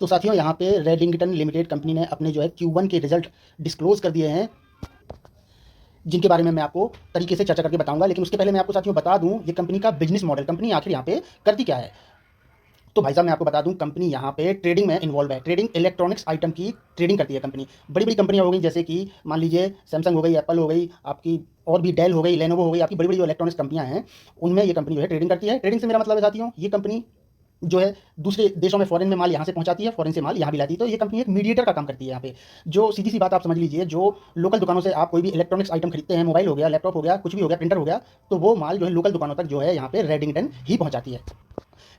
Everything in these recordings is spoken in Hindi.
तो साथियों यहाँ पे रेडिंगटन लिमिटेड कंपनी ने अपने जो है Q1 के रिजल्ट डिस्क्लोज कर दिए हैं, जिनके बारे में मैं आपको तरीके से चर्चा करके बताऊंगा। लेकिन उसके पहले मैं आपको साथियों बता दूं ये कंपनी का बिजनेस मॉडल, कंपनी आखिर यहाँ पे करती क्या है। तो भाई साहब मैं आपको बता दूं कंपनी यहाँ पे ट्रेडिंग में इन्वॉल्व है। ट्रेडिंग इलेक्ट्रॉनिक्स आइटम की ट्रेडिंग करती है कंपनी। बड़ी बड़ी कंपनियां हो गई जैसे कि मान लीजिए सैमसंग हो गई, एप्पल हो गई, आपकी और भी डेल हो गई, लेनोवो हो गई, आपकी बड़ी बड़ी जो इलेक्ट्रॉनिक्स कंपनियां हैं उनमें ये कंपनी जो है ट्रेडिंग करती है। ट्रेडिंग से मेरा मतलब है साथियों ये कंपनी जो है दूसरे देशों में फॉरेन में माल यहाँ से पहुँचाती है, फॉरेन से माल यहाँ भी लाती है। तो ये कंपनी एक मीडिएटर का काम करती है यहाँ पे। जो सीधी सी बात आप समझ लीजिए, जो लोकल दुकानों से आप कोई भी इलेक्ट्रॉनिक्स आइटम खरीदते हैं, मोबाइल हो गया, लैपटॉप हो गया, कुछ भी हो गया, प्रिंटर हो गया, तो वो माल जो है लोकल दुकानों तक जो है यहाँ पे रेडिंगटन ही पहुँचाती है।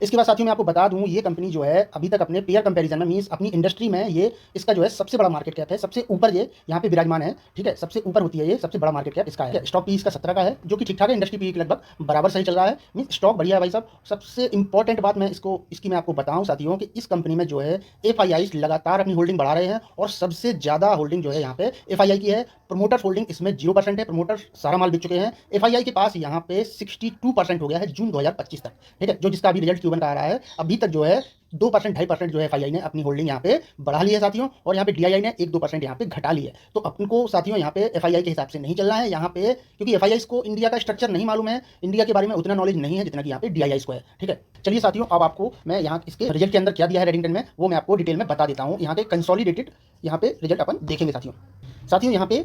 इसके बाद साथियों मैं आपको बता दूं ये कंपनी जो है अभी तक अपने पेयर कंपैरिजन में, मींस अपनी इंडस्ट्री में ये इसका जो है सबसे बड़ा मार्केट कैप है, सबसे ऊपर ये यहाँ पे विराजमान है। ठीक है, सबसे ऊपर होती है ये, सबसे बड़ा मार्केट कैप इसका है। स्टॉक पी इसका 17 का है, जो कि ठीक ठाक है, इंडस्ट्री पी के लगभग बराबर सही चल रहा है, मीन स्टॉक बढ़िया है भाई साहब। सबसे इंपॉर्टेंट बात मैं इसकी मैं आपको बताऊं साथियों कि इस कंपनी में जो है एफ लगातार अपनी होल्डिंग बढ़ा रहे हैं और सबसे ज्यादा होल्डिंग जो है यहाँ पे एफ की है। प्रमोटर होल्डिंग इसमें 0% है, प्रमोटर सारा माल बिक चुके हैं। एफ के पास यहाँ पे 62% हो गया है जून 2025 तक। ठीक है, जो जिसका अभी रिजल्ट Q1 का आ रहा है, अभी तक जो है 2% 2.5% जो है एफ ने अपनी होल्डिंग यहाँ पे बढ़ा ली है साथियों, और यहाँ पे डी ने 1-2% यहाँ पे घटा ली है। तो अपन को साथियों यहाँ पे एफ के हिसाब से नहीं चलना है यहाँ पे, क्योंकि एफ को इंडिया का स्ट्रक्चर नहीं मालूम है, इंडिया के बारे में उतना नॉलेज नहीं है जितना कि यहाँ पे डी को है। ठीक है, चलिए साथियों अब आपको मैं यहाँ इसके रिजल्ट के अंदर क्या दिया है रेडिंगटन में वो मैं आपको डिटेल में बता देता हूँ। यहाँ पे कंसोलिडेटेड यहाँ पे रिजल्ट अपन देखेंगे साथियों। साथियों यहाँ पे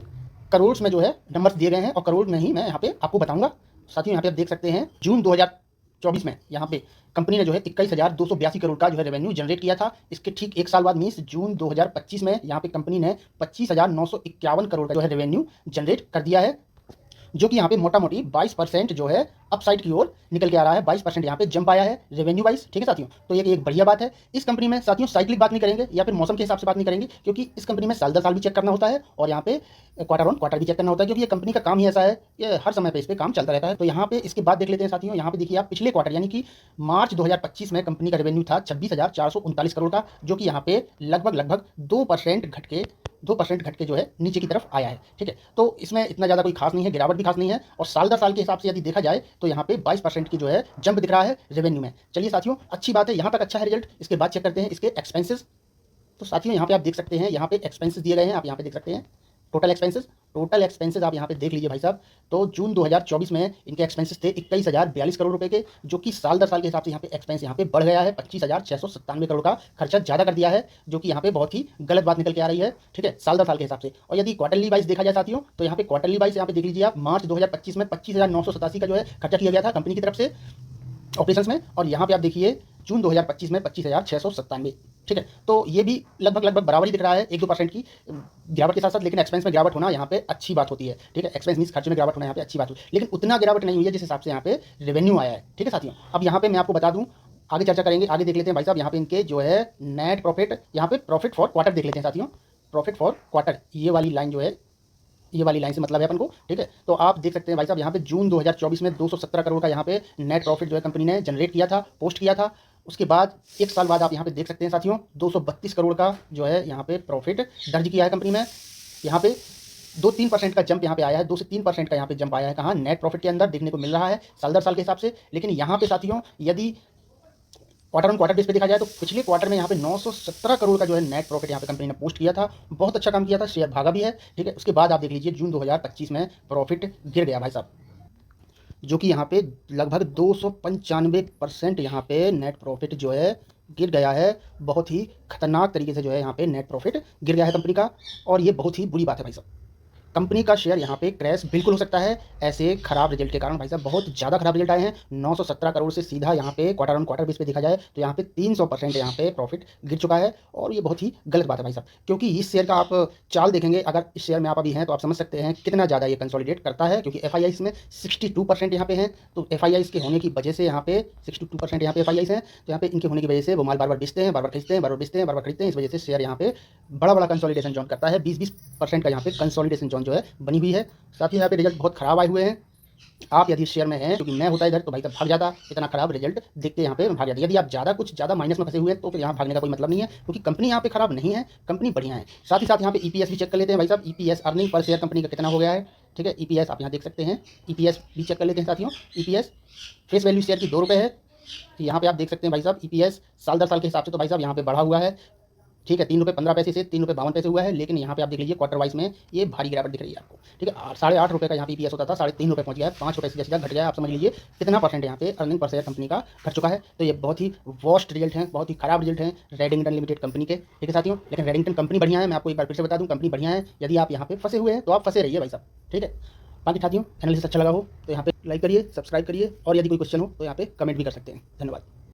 करोड़ में जो है नंबर्स दिए गए हैं, और करोड़ में ही मैं यहाँ पे आपको बताऊंगा। साथियों यहाँ पे आप देख सकते हैं जून 2024 में यहाँ पे कंपनी ने जो है 21,282 करोड़ का जो है रेवेन्यू जनरेट किया था। इसके ठीक एक साल बाद मीन्स जून 2025 में यहाँ पे कंपनी ने 25,951 करोड़ का जो है रेवेन्यू जनरेट कर दिया है, जो कि यहाँ पे मोटा मोटी 22% जो है अपसाइड की ओर निकल के आ रहा है। 22% यहाँ पे जंप आया है रेवेन्यू वाइज। ठीक है साथियों, तो ये एक बढ़िया बात है। इस कंपनी में साथियों साइक्लिक बात नहीं करेंगे या फिर मौसम के हिसाब से बात नहीं करेंगे, क्योंकि इस कंपनी में साल दर साल भी चेक करना होता है और यहाँ पे क्वार्टर ऑन क्वार्टर भी चेक करना होता है, क्योंकि ये कंपनी का काम ही ऐसा है, ये हर समय पे इस पे काम चलता रहता है। तो यहाँ पे इसके बाद देख लेते हैं साथियों। यहाँ पे देखिए आप पिछले क्वार्टर यानी कि मार्च 2025 में कंपनी का रेवेन्यू था 26,439 करोड़ का, जो कि यहाँ पे लगभग 2% घट के जो है नीचे की तरफ आया है। ठीक है, तो इसमें इतना ज़्यादा कोई खास नहीं है, गिरावट भी खास नहीं है, और साल दर साल के हिसाब से यदि देखा जाए तो यहाँ पे 22% की जो है जंप दिख रहा है रेवेन्यू में। चलिए साथियों अच्छी बात है, यहाँ तक अच्छा है रिजल्ट। इसके बाद चेक करते हैं इसके एक्सपेंसेस। तो साथियों यहाँ पे आप देख सकते हैं, यहाँ पे एक्सपेंसेस दिए गए हैं, आप यहाँ पे देख सकते हैं टोटल एक्सपेंसेस आप यहाँ पे देख लीजिए भाई साहब। तो जून 2024 में इनके एक्सपेंसेस थे 21,042 करोड़ रुपए के, जो कि साल दर साल के हिसाब से यहाँ पे एक्सपेंस यहाँ पे बढ़ गया है। 25,697 करोड़ का खर्चा ज़्यादा कर दिया है, जो कि यहाँ पे बहुत ही गलत बात निकल के आ रही है। ठीक है, साल दर साल के हिसाब से। और यदि क्वार्टरली वाइज देखा जाए साथियों, तो यहाँ पे क्वार्टरली वाइज यहाँ पे देख लीजिए आप, मार्च 2025 में 25,987 का जो है खर्चा किया गया था कंपनी की तरफ से ऑपरेशंस में, और यहाँ पे आप देखिए जून 2025 में 25,697। ठीक है, तो ये भी लगभग बराबर ही दिख रहा है, 1-2% की गिरावट के साथ साथ। लेकिन एक्सपेंस में गिरावट होना यहाँ पे अच्छी बात होती है। ठीक है, एक्सपेंस मीन्स खर्चे में गिरावट होना यहाँ पे अच्छी बात होती है, लेकिन उतना गिरावट नहीं हुई है जिस हिसाब से यहाँ पे रेवेन्यू आया है। ठीक है साथियों, अब यहाँ पे मैं आपको बता दूँ, आगे चर्चा करेंगे, आगे देख लेते हैं भाई साहब। यहाँ पे इनके जो है नेट प्रॉफिट, यहाँ पे प्रॉफिट फॉर क्वार्टर देख लेते हैं साथियों। प्रॉफिट फॉर क्वार्टर ये वाली लाइन जो है, ये वाली लाइन से मतलब है अपन को। ठीक है, तो आप देख सकते हैं भाई साहब यहाँ पे जून 2024 में 217 करोड़ का यहाँ पे नेट प्रॉफिट जो है कंपनी ने जनरेट किया था, पोस्ट किया था। उसके बाद एक साल बाद आप यहाँ पे देख सकते हैं साथियों 232 करोड़ का जो है यहाँ पे प्रॉफिट दर्ज किया है कंपनी में। यहाँ पे 2-3% का जंप यहाँ पे आया है, 2 से 3% का यहाँ पे जंप आया है, कहाँ नेट प्रॉफिट के अंदर देखने को मिल रहा है साल दर साल के हिसाब से। लेकिन यहाँ पे साथियों यदि क्वार्टर ऑन क्वार्टर बेस पे देखा जाए तो पिछले क्वार्टर में यहाँ पे 917 करोड़ का जो है नेट प्रॉफिट यहाँ पे कंपनी ने पोस्ट किया था। बहुत अच्छा काम किया था, शेयर भागा भी है। ठीक है, उसके बाद आप देख लीजिए जून 2025 में प्रॉफिट गिर गया भाई साहब, जो कि यहाँ पे लगभग 295% यहाँ पे नेट प्रॉफिट जो है गिर गया है। बहुत ही खतरनाक तरीके से जो है यहाँ पे नेट प्रॉफिट गिर गया है कंपनी का, और ये बहुत ही बुरी बात है भाई साहब। कंपनी का शेयर यहाँ पे क्रैश बिल्कुल हो सकता है ऐसे खराब रिजल्ट के कारण। भाई साहब बहुत ज़्यादा खराब रिजल्ट आए हैं, 917 करोड़ से सीधा यहाँ पे क्वार्टर ऑन क्वार्टर बेस पे देखा जाए तो यहाँ पे 300% यहाँ पे प्रॉफिट गिर चुका है, और ये बहुत ही गलत बात है भाई साहब। क्योंकि इस शेयर का आप चाल देखेंगे, अगर इस शेयर में आप अभी हैं तो आप समझ सकते हैं कितना ज़्यादा ये कंसोलिडेट करता है, क्योंकि एफ में 62% यहाँ पे हैं। तो एफ के होने की वजह से यहाँ पे 62% यहाँ पे एफ हैं, तो यहाँ पे इनके होने की वजह से वो माल बार बार बेचते हैं, बार बार खरीदते हैं, बार बार बेचते हैं, बार बार खरीदते हैं। इस वजह से शेयर यहाँ पे बड़ा कंसोलिडेशन जोन करता है। 20% का यहाँ पे कंसोलिडेशन जोन जो है बनी हुई है। साथ ही यहाँ पे रिजल्ट बहुत खराब आए हुए हैं। आप यदि शेयर में हैं, क्योंकि मैं होता इधर तो भाई साहब भाग जाता, इतना खराब रिजल्ट देखते यहाँ पे भाग जाता। यदि आप कुछ ज़्यादा माइनस में फंसे हुए हैं तो फिर यहाँ भागने का कोई मतलब नहीं है, क्योंकि कंपनी यहाँ पे खराब नहीं है, कंपनी बढ़िया है। साथ ही साथ यहाँ पे ईपीएस भी चेक कर लेते हैं भाई साहब। EPS earning per share company का कितना हो गया है। ठीक है, ईपीएस आप यहाँ देख सकते हैं, ईपीएस भी चेक कर लेते हैं साथियों। ईपीएस फेस वैल्यू शेयर की 2 रुपये है। यहाँ पे आप देख सकते हैं भाई साहब ईपीएस साल दर साल के हिसाब से तो भाई साहब यहाँ पे बढ़ा हुआ है। ठीक है, 3 रुपये 15 पैसे से 3 रुपये 52 पैसे हुआ है, लेकिन यहाँ पे आप देख लीजिए क्वार्टर वाइज में ये भारी गिरावट दिख रही है आपको। ठीक है, 8.5 रुपये का यहाँ पे ईपीएस होता था, 3.5 रुपये पहुँच गया है, 5 रुपये सीधा सीधा घट गया है। आप समझ लीजिए कितना परसेंट यहाँ पे अर्निंग पर शेयर कंपनी का घट चुका है। तो ये बहुत ही वर्स्ट रिजल्ट है, बहुत ही खराब रिजल्ट है रेडिंगटन लिमिटेड कंपनी के। ठीक है साथियों, लेकिन रेडिंगटन कंपनी बढ़िया है, मैं आपको एक बार फिर से बता दूँ, कंपनी बढ़िया है। यदि आप यहाँ पे फंसे हुए हैं तो आप फंसे रहिए भाई साहब। ठीक है, बाकी साथियों एनालिसिस अच्छा लगा हो तो यहाँ पे लाइक करिए, सब्सक्राइब करिए, और यदि कोई क्वेश्चन हो तो यहाँ पे कमेंट भी कर सकते हैं। धन्यवाद।